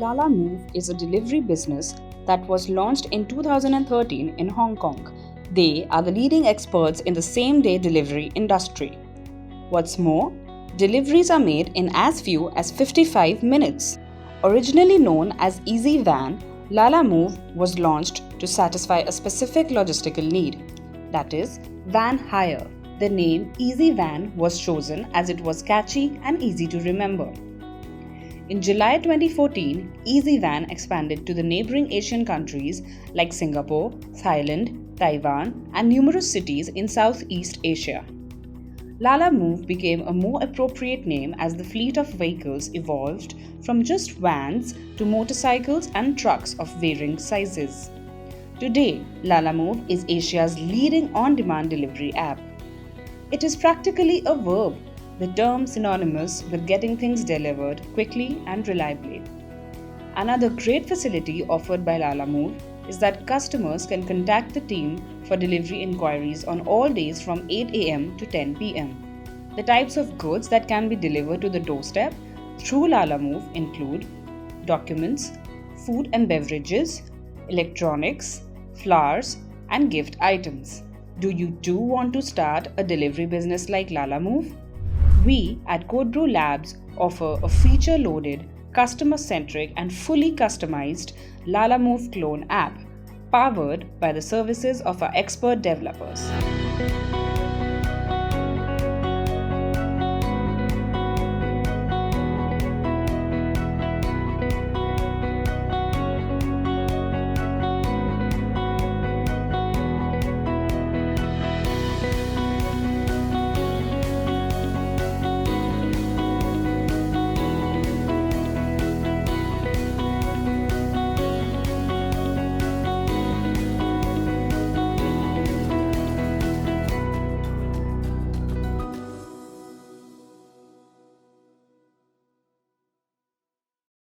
Lalamove is a delivery business that was launched in 2013 in Hong Kong. They are the leading experts in the same-day delivery industry. What's more, deliveries are made in as few as 55 minutes. Originally known as Easy Van, Lalamove was launched to satisfy a specific logistical need, that is, van hire. The name Easy Van was chosen as it was catchy and easy to remember. In July 2014, Easy Van expanded to the neighboring Asian countries like Singapore, Thailand, Taiwan, and numerous cities in Southeast Asia. Lalamove became a more appropriate name as the fleet of vehicles evolved from just vans to motorcycles and trucks of varying sizes. Today, Lalamove is Asia's leading on-demand delivery app. It is practically a verb, the term synonymous with getting things delivered quickly and reliably. Another great facility offered by Lalamove is that customers can contact the team for delivery inquiries on all days from 8 a.m. to 10 p.m. The types of goods that can be delivered to the doorstep through Lalamove include documents, food and beverages, electronics, flowers, and gift items. Do you too want to start a delivery business like Lalamove? We at Code Brew Labs offer a feature-loaded, customer-centric and fully customized Lalamove clone app powered by the services of our expert developers.